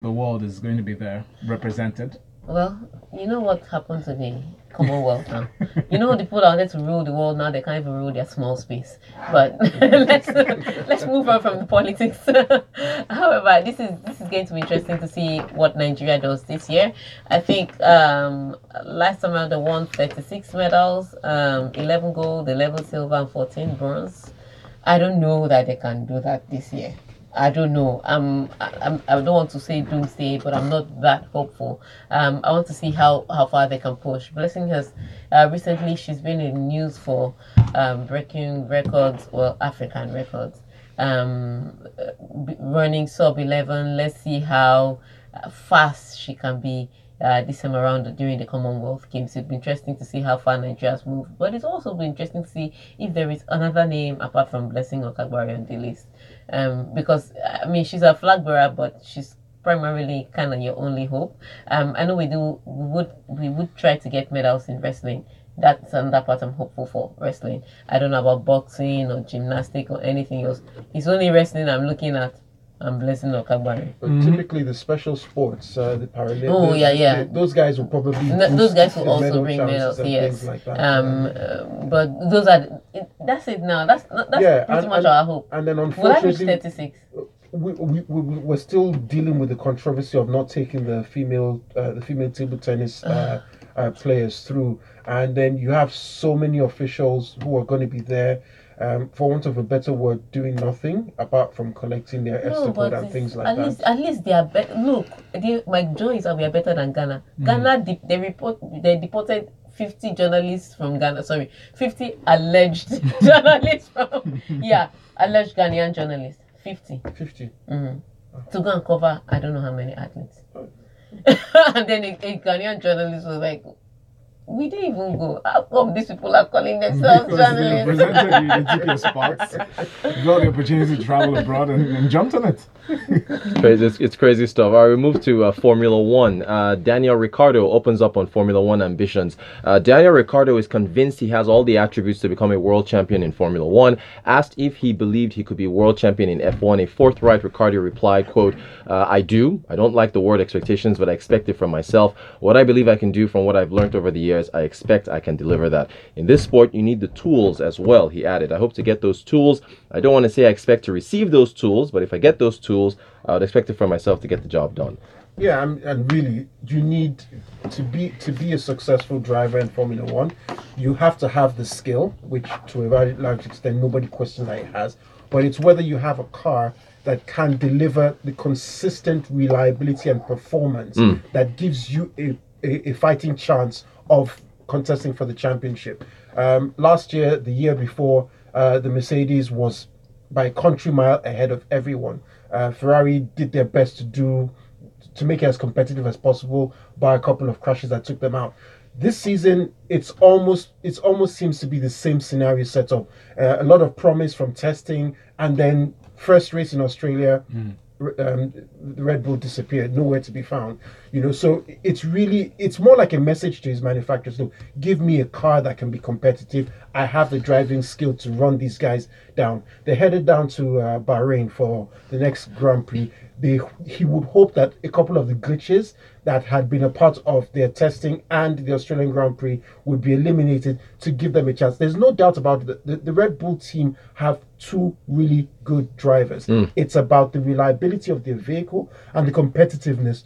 the world is going to be there represented. Well, you know what happened to the Commonwealth now? You know the people that wanted to rule the world now they can't even rule their small space. But let's move on from the politics. However, this is going to be interesting to see what Nigeria does this year. I think last summer they won 36 medals, 11 gold, 11 silver, and 14 bronze. I don't know that they can do that this year. I don't know. I don't want to say doomsday, but I'm not that hopeful. I want to see how far they can push. Blessing has recently she's been in news for breaking records, well, African records, running sub 11. Let's see how fast she can be this time around during the Commonwealth Games. It'd be interesting to see how far Nigeria's moved, but it's also been interesting to see if there is another name apart from Blessing Okagbare on the list. Because I mean she's a flag bearer, but she's primarily kind of your only hope. I know we would try to get medals in wrestling. That's another part I'm hopeful for wrestling. I don't know about boxing or gymnastic or anything else. It's only wrestling I'm looking at. I'm Blessing Okagbare. But typically, the special sports, the Paralympics, Oh yeah, yeah. those guys will probably Those guys will the also medal bring chances medals, and yes. things like that. But those are that's it now. That's Yeah, pretty much our hope. And then Will I reach unfortunately, 36? we're still dealing with the controversy of not taking the female table tennis players through, and then you have so many officials who are going to be there, for want of a better word, doing nothing apart from collecting their No, ESTA code but and things like at that. least they are better. Look, my joy is that we are better than Ghana. Ghana, they deported 50 journalists from Ghana. Sorry, 50 alleged journalists from alleged Ghanaian journalists. 50. 50. To go and cover I don't know how many athletes. And then a Ghanaian journalist was like, we didn't even go. How come these people are calling themselves Because they journalists? represented you, they took your spots, got the opportunity to travel abroad and jumped on it. It's crazy stuff. All right, we move to Formula One. Daniel Ricciardo opens up on Formula One ambitions. Daniel Ricciardo is convinced he has all the attributes to become a world champion in Formula One. Asked if he believed he could be world champion in F1, a forthright Ricciardo replied, quote, I do. I don't like the word expectations, but I expect it from myself. What I believe I can do from what I've learned over the years, I expect I can deliver that. In this sport, you need the tools as well, he added. I hope to get those tools. I don't want to say I expect to receive those tools, but if I get those tools, I would expect it from myself to get the job done. Yeah, and really, you need to be a successful driver in Formula One. You have to have the skill, which to a very large extent nobody questions that he has. But it's whether you have a car that can deliver the consistent reliability and performance that gives you a fighting chance of contesting for the championship. Last year, the year before, the Mercedes was by a country mile ahead of everyone. Ferrari did their best to make it as competitive as possible by a couple of crashes that took them out. This season, it's almost seems to be the same scenario set up. A lot of promise from testing, and then first race in Australia, the Red Bull disappeared, nowhere to be found. So it's more like a message to his manufacturers. Look, give me a car that can be competitive. I have the driving skill to run these guys down. They're headed down to Bahrain for the next Grand Prix. He would hope that a couple of the glitches that had been a part of their testing and the Australian Grand Prix would be eliminated to give them a chance. There's no doubt about it. The Red Bull team have two really good drivers. It's about the reliability of their vehicle and the competitiveness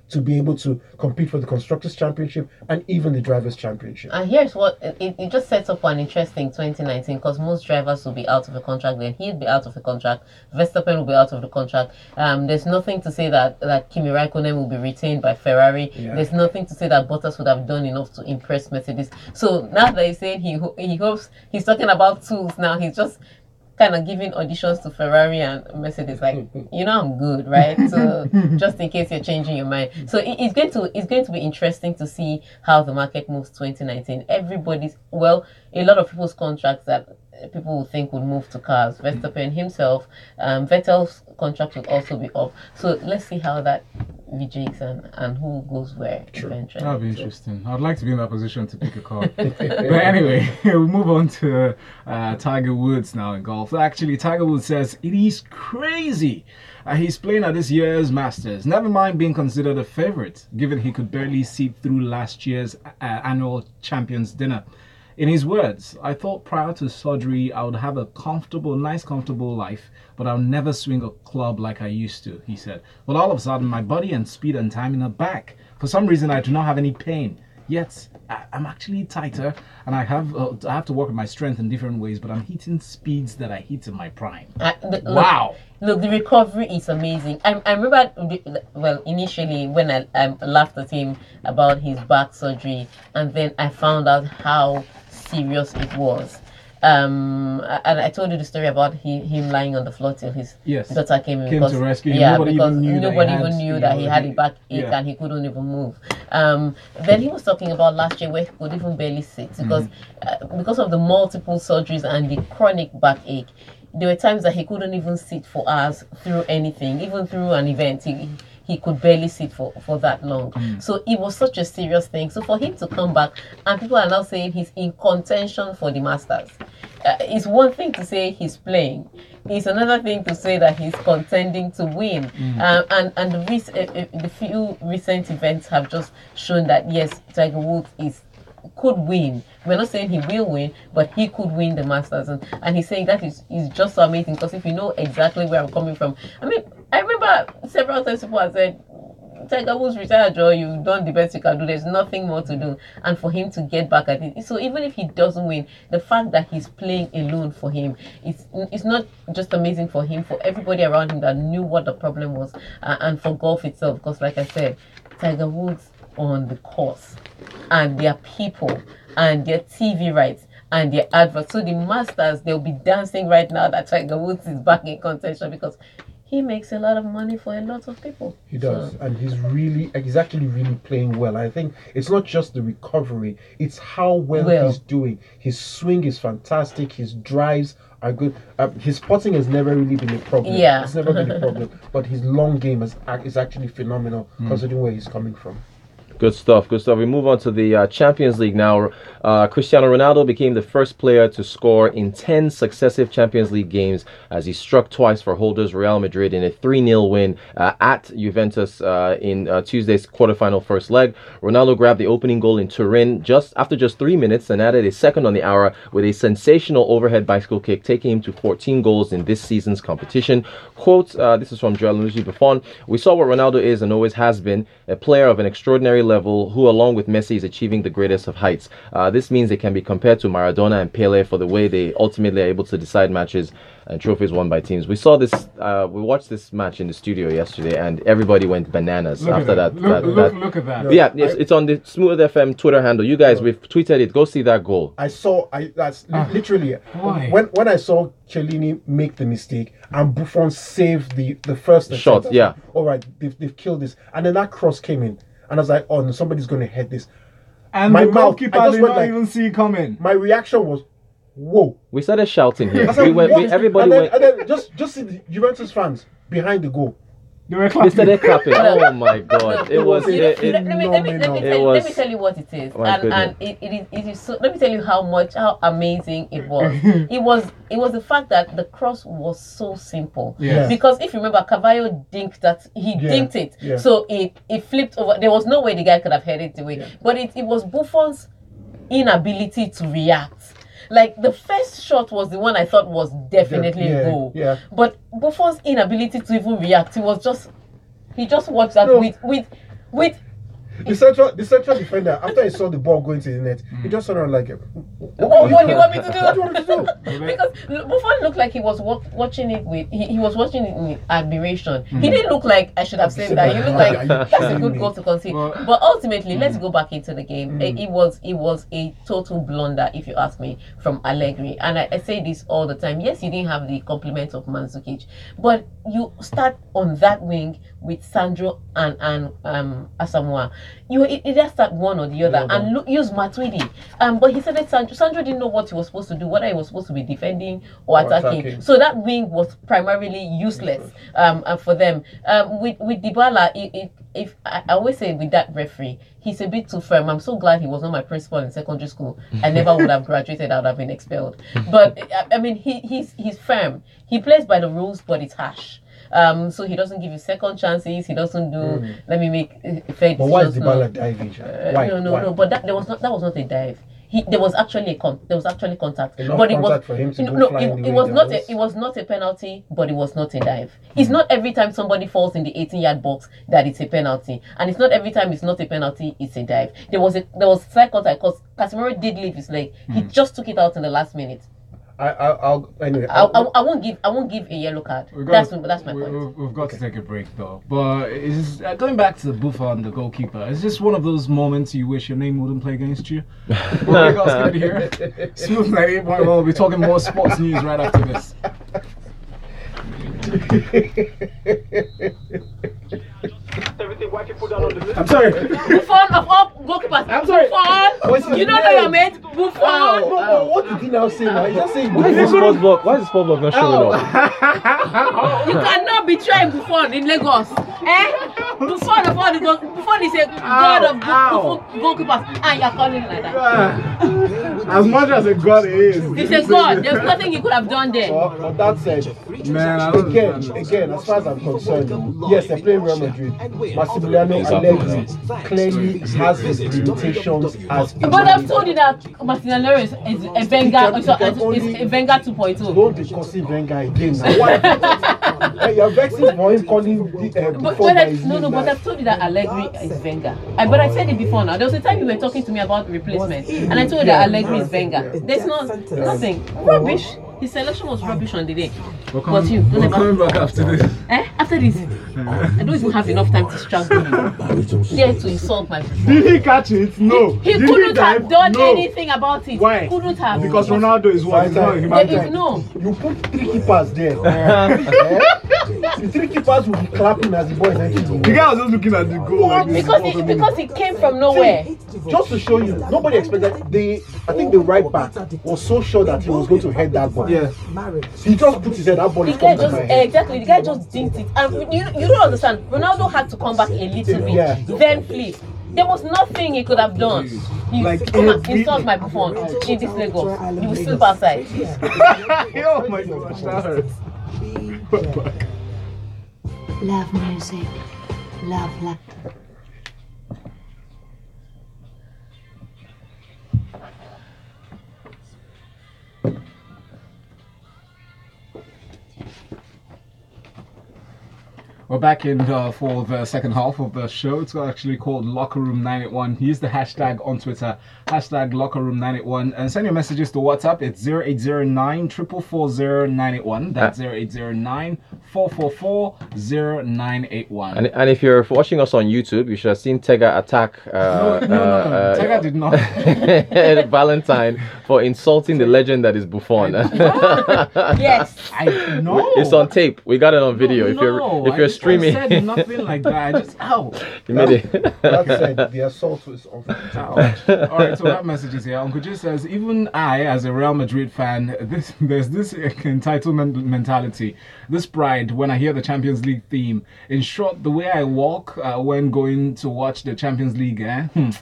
to be able to compete for the Constructors' Championship and even the Drivers' Championship. And here's what it just sets up an interesting 2019 because most drivers will be out of a contract. Then he'll be out of a contract. Verstappen will be out of the contract. There's nothing to say that Kimi Raikkonen will be retained by Ferrari. Yeah. There's nothing to say that Bottas would have done enough to impress Mercedes. So now that he's saying he hopes, he's talking about tools now. He's just kind of giving auditions to Ferrari and Mercedes, like, I'm good, right? So just in case you're changing your mind. So it's going to be interesting to see how the market moves 2019. A lot of people's contracts that people will think would move to cars. Verstappen himself, Vettel's contract will also be up. So let's see how that rejigs and who goes where eventually. That'll be interesting. I'd like to be in that position to pick a card. But anyway, we'll move on to Tiger Woods now in golf. Actually, Tiger Woods says it is crazy. He's playing at this year's Masters. Never mind being considered a favorite, given he could barely see through last year's annual Champions Dinner. In his words, I thought prior to surgery I would have a nice comfortable life, but I'll never swing a club like I used to, he said. But all of a sudden, my body and speed and timing are back. For some reason, I do not have any pain. Yet, I'm actually tighter, and I have to work on my strength in different ways, but I'm hitting speeds that I hit in my prime. Wow. Look, the recovery is amazing. I remember, initially when I laughed at him about his back surgery, and then I found out how serious it was. And I told you the story about him lying on the floor till his daughter came to rescue him. Yeah, nobody because even knew that he had a backache and he couldn't even move. Then he was talking about last year where he could even barely sit because of the multiple surgeries and the chronic backache. There were times that he couldn't even sit for hours through anything, even through an event. He could barely sit for that long. So it was such a serious thing. So for him to come back, and people are now saying he's in contention for the Masters. It's one thing to say he's playing. It's another thing to say that he's contending to win. And the few recent events have just shown that, yes, Tiger Woods could win. We're not saying he will win, but he could win the Masters. And he's saying that is just so amazing, because if you know exactly where I'm coming from. I mean, I remember several times people have said, Tiger Woods retired, Joe, you've done the best you can do. There's nothing more to do. And for him to get back at it. So even if he doesn't win, the fact that he's playing alone for him, it's not just amazing for him, for everybody around him that knew what the problem was, and for golf itself. Because like I said, Tiger Woods on the course, and their people, and their TV rights, and their adverts. So the Masters, they'll be dancing right now that Tiger Woods is back in contention, because he makes a lot of money for a lot of people. He does, and he's actually really playing well. I think it's not just the recovery, it's how well he's doing. His swing is fantastic, his drives are good. His putting has never really been a problem. Yeah. It's never been a problem, but his long game is actually phenomenal, considering where he's coming from. Good stuff, good stuff. We move on to the Champions League now. Cristiano Ronaldo became the first player to score in 10 successive Champions League games as he struck twice for holders Real Madrid in a 3-0 win at Juventus in Tuesday's quarterfinal first leg. Ronaldo grabbed the opening goal in Turin after just 3 minutes and added a second on the hour with a sensational overhead bicycle kick, taking him to 14 goals in this season's competition. Quote, this is from Gianluigi Buffon, "We saw what Ronaldo is and always has been, a player of an extraordinary level who, along with Messi, is achieving the greatest of heights. This means they can be compared to Maradona and Pele for the way they ultimately are able to decide matches and trophies won by teams." We saw this, we watched this match in the studio yesterday, and everybody went bananas after that. Look at that. Yeah, it's on the Smooth FM Twitter handle. You guys, we've tweeted it. Go see that goal. That's literally when I saw Chiellini make the mistake and Buffon saved the first shot. Yeah. Like, all right, they've killed this, and then that cross came in, and I was like, oh no, somebody's going to head this. And my goalkeeper did not even see it coming. My reaction was, whoa. We started shouting here. Everybody went. And then just see the Juventus fans behind the goal. They started clapping. Oh my God! It was. Let me tell you what it is, and it is. So, let me tell you how amazing it was. It was the fact that the cross was so simple. Yes. Because if you remember, Cavallo dinked that. He dinked it, so it flipped over. There was no way the guy could have headed it away. But it was Buffon's inability to react. Like, the first shot was the one I thought was definitely a goal. Yeah. But Buffon's inability to even react, he just watched that with the central defender, after he saw the ball going to the net, he just turned around like, what do you want me to do? What do you want me to do? Because Buffon looked like he was watching it with admiration. He didn't look like I should have said that. He looked like that's a good goal to concede. But ultimately, let's go back into the game. It was a total blunder, if you ask me, from Allegri. And I say this all the time. Yes, you didn't have the complement of Mandzukic, but you start on that wing with Sandro and Asamoah. You either start one or the other and use Matuidi. But he said that Sandro didn't know what he was supposed to do, whether he was supposed to be defending or attacking. So that wing was primarily useless for them. With Dybala, if I always say with that referee, he's a bit too firm. I'm so glad he was not my principal in secondary school. I never would have graduated. I would have been expelled. But I mean, he's firm. He plays by the rules, but it's harsh. So he doesn't give you second chances. He doesn't do. Let me make fair decisions. But why is Dybala diving? Why? No. But that was not a dive. There was actually contact. Enough but it contact was for him to go flying the way it was not a penalty, but it was not a dive. It's not every time somebody falls in the 18-yard box that it's a penalty, and it's not every time it's not a penalty, it's a dive. There was slight contact because Casemiro did leave his leg. He just took it out in the last minute. Anyway. I won't give a yellow card. That's my point. We've got to take a break though. But it's going back to the Buffon, the goalkeeper. It's just one of those moments you wish your name wouldn't play against you. Well, you guys good here. Smooth 98.1. We'll be talking more sports news right after this. I'm sorry. Buffon of all goalkeepers. I'm sorry. Buffon. You don't know your mate. Buffon. No, what did he now say? Now he's just saying. Why is the sports block not showing up? You cannot be trying Buffon in Lagos. Buffon of all the goalkeepers. Buffon is a god of goalkeepers, and you're calling him like that. As much as a god it is. He's a god. There's nothing he could have done there. But that said, again, as far as I'm concerned, yes, they're playing Real Madrid. Massimiliano Allegri clearly has his limitations as a But I've told you that Massimiliano is a Wenger, is a Wenger 2.0. Don't be cursing Wenger again. Why? You're vexing for him calling but I've told you that Allegri is Wenger. But I said it before now. There was a time you were talking to me about replacement, and I told you that Allegri is Wenger. There's nothing. Rubbish. His selection was rubbish on the day. We're coming back after this. After this, I don't even have enough time to strangle you. Dare to insult my people. Did he catch it? No. He couldn't have done anything about it. Why? He couldn't have. Because Ronaldo is one. No. You put 3 keepers there. The 3 keepers will be clapping as the boys entering. The guy was just looking at the goal. Like because it came from nowhere. Just to show you, nobody expected. I think the right back was so sure that he was going to head that ball. Yeah. He just put his head. That ball is coming to my head. Exactly. The guy just dinked it. And you don't understand. Ronaldo had to come back a little bit, then flip. There was nothing he could have done. Come and insult my Buffon in this Lagos. You will sleep outside. Oh my gosh, that hurts. Love music. Love life. We're back in for the second half of the show. It's actually called Locker Room 981. Use the hashtag on Twitter, hashtag Locker Room 981, and send your messages to WhatsApp. It's 0809 444 981. That's 0809 444 0981. And if you're watching us on YouTube, you should have seen Tega attack no. Tega did not. Valentine for insulting the legend that is Buffon. Yes. I know. It's on tape. We got it on video. If you're streaming. I said nothing like that. I just You made it. That said, the assault was off. Alright, so that message is here. Uncle G says, even I, as a Real Madrid fan, there's this entitlement mentality, this pride when I hear the Champions League theme. In short, the way I walk when going to watch the Champions League,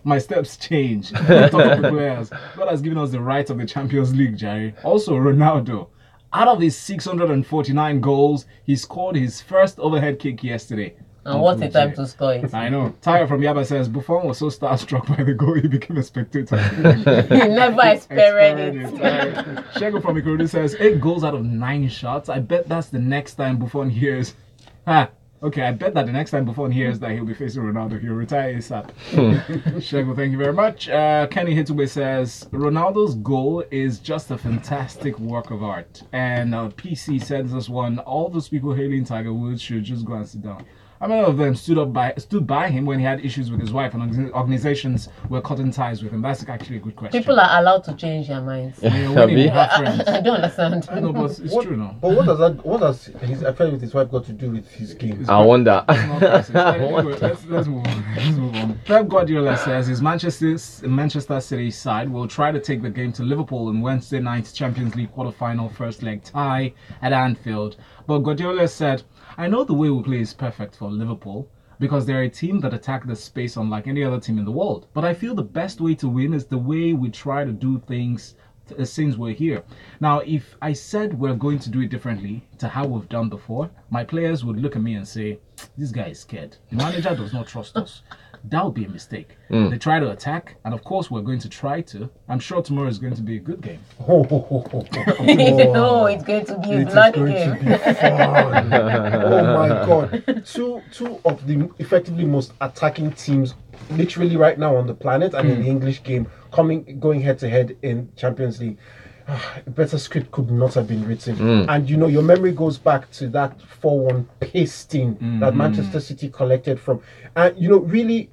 my steps change. Talk of the players. God has given us the right of the Champions League, Jerry. Also, Ronaldo. Out of his 649 goals, he scored his first overhead kick yesterday. And what a time to score it. I know. Tyre from Yaba says, Buffon was so starstruck by the goal, he became a spectator. He never experienced it. Shego from Ikorodu says, 8 goals out of 9 shots. I bet that's the next time Buffon hears. Okay, I bet that the next time Buffon hears that he'll be facing Ronaldo, he'll retire ASAP. Shego, thank you very much. Kenny Hitube says, Ronaldo's goal is just a fantastic work of art. And PC sends us one, all those people hailing Tiger Woods should just go and sit down. How many of them stood by him when he had issues with his wife, and organizations were cutting ties with him? That's actually a good question. People are allowed to change their minds. Yeah, when he have friends. I don't understand. No, but it's true now. But what has his affair with his wife got to do with his game? I wonder. Let's move on. Let's move on. Pep Guardiola says his Manchester City side will try to take the game to Liverpool in Wednesday night's Champions League quarter-final first leg tie at Anfield. But Guardiola said, "I know the way we play is perfect for Liverpool because they're a team that attack the space unlike any other team in the world. But I feel the best way to win is the way we try to do things since we're here. Now, if I said we're going to do it differently to how we've done before, my players would look at me and say, this guy is scared. The manager does not trust us. That would be a mistake. They try to attack, and of course we're going to try to. I'm sure tomorrow is going to be a good game." No, it's going to be a bloody game. To be fun. Oh my God! Two of the effectively most attacking teams, literally right now on the planet, and in the English game, going head to head in Champions League. A better script could not have been written. And your memory goes back to that 4-1 pasting that Manchester City collected from. And really,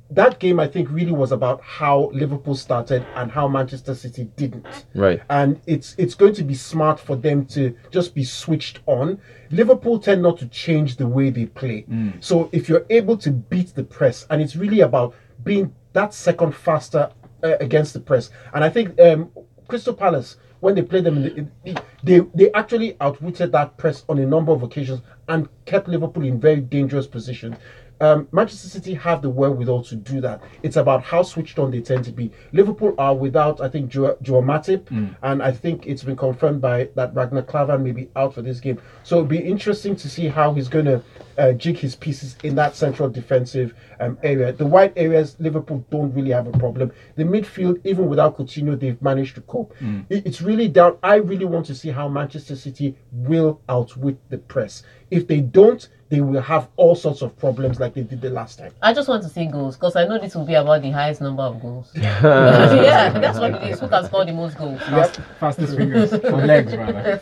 that game I think really was about how Liverpool started and how Manchester City didn't. Right. And it's going to be smart for them to just be switched on. Liverpool tend not to change the way they play. So if you're able to beat the press, and it's really about being that second faster against the press. And I think Crystal Palace, when they played them, they actually outwitted that press on a number of occasions and kept Liverpool in very dangerous positions. Manchester City have the wherewithal to do that. It's about how switched on they tend to be. Liverpool are without, I think, Joao Matip, and I think it's been confirmed by that Ragnar Klavan may be out for this game. So it'll be interesting to see how he's going to jig his pieces in that central defensive area. The wide areas, Liverpool don't really have a problem. The midfield, even without Coutinho, they've managed to cope. It's really down. I really want to see how Manchester City will outwit the press. If they don't, they will have all sorts of problems like they did the last time. I just want to see goals because I know this will be about the highest number of goals. Yeah, that's what it is. Who can score the most goals? Fastest fingers, or legs rather.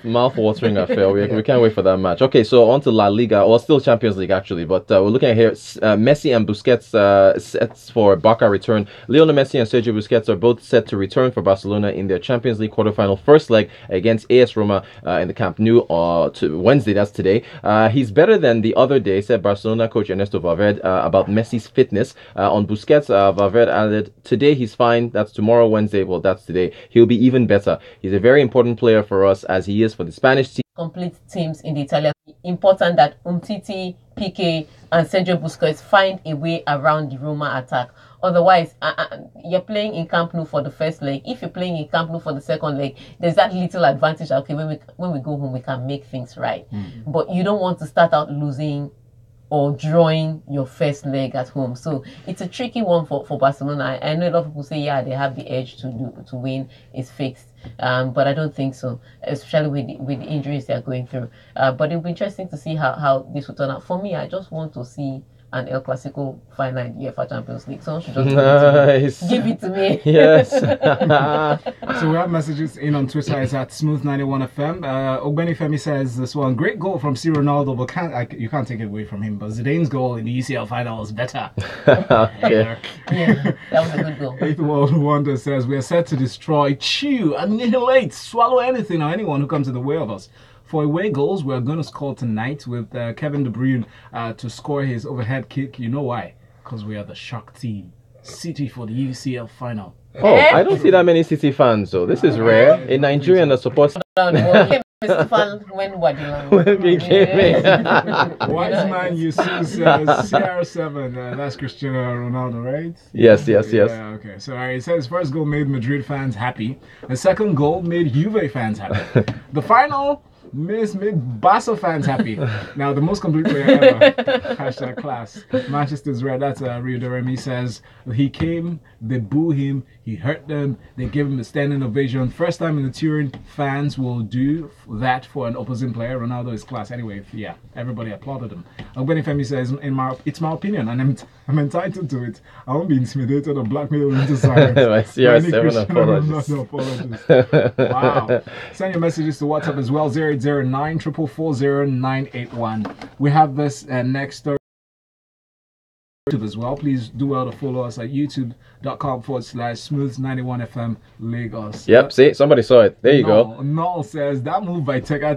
Mouth-watering affair. We can't wait for that match. Okay, so on to La Liga, or still Champions League actually, but we're looking at here Messi and Busquets sets for Barca return. Lionel Messi and Sergio Busquets are both set to return for Barcelona in their Champions League quarterfinal first leg against AS Roma in the Camp Nou to Wednesday. That's today. He's better than the other day, said Barcelona coach Ernesto Valverde about Messi's fitness. On Busquets, Valverde added, today he's fine. That's tomorrow, Wednesday. Well, that's today. He'll be even better. He's a very important player for us as he is for the Spanish team. Complete teams in the Italian. Important that Umtiti, Piqué, and Sergio Busquets find a way around the Roma attack. Otherwise, you're playing in Camp Nou for the first leg. If you're playing in Camp Nou for the second leg, there's that little advantage. Okay, when we go home, we can make things right. But you don't want to start out losing or drawing your first leg at home. So it's a tricky one for Barcelona. I know a lot of people say, yeah, they have the edge to win. It's fixed. But I don't think so, especially with the injuries they're going through. But it'll be interesting to see how this will turn out. For me, I just want to see an El Clasico final in the UEFA Champions League. Someone should just give it to me. Yes. So we have messages in on Twitter. It's at Smooth91FM. Ogbeni Femi says this one, great goal from C. Ronaldo, but you can't take it away from him. But Zidane's goal in the UCL final was better. Yeah, that was a good goal. Eighth World Wonder says we are set to destroy, chew, annihilate, swallow anything or anyone who comes in the way of us. For away goals, we're going to score tonight with Kevin De Bruyne to score his overhead kick. You know why? Because we are the shock team. City for the UCL final. Oh, I don't see that many City fans, though. This is rare. In Nigeria, the support. When Guardiola. When we came in. Wise man Yusuf says CR7. That's Cristiano Ronaldo, right? Yes. Yeah, okay. So it says first goal made Madrid fans happy. The second goal made Juve fans happy. The final made Barca fans happy. Now the most complete player ever. Hashtag class. Manchester's red. That's Rio de Remy says he came, they boo him, he hurt them, they gave him a standing ovation. First time in the Turin, fans will do that for an opposing player. Ronaldo is class. Anyway, yeah, everybody applauded him. Ogbeni Femi says, it's my opinion and I'm entitled to it. I won't be intimidated or blackmailed into silence. CR7 apologies. Wow. Send your messages to WhatsApp as well, 080 0809 444 981. We have this next story as well. Please do well to follow us at youtube.com/smooth91fm Lagos. Yep, see, somebody saw it. There you go. Noel says that move by Tega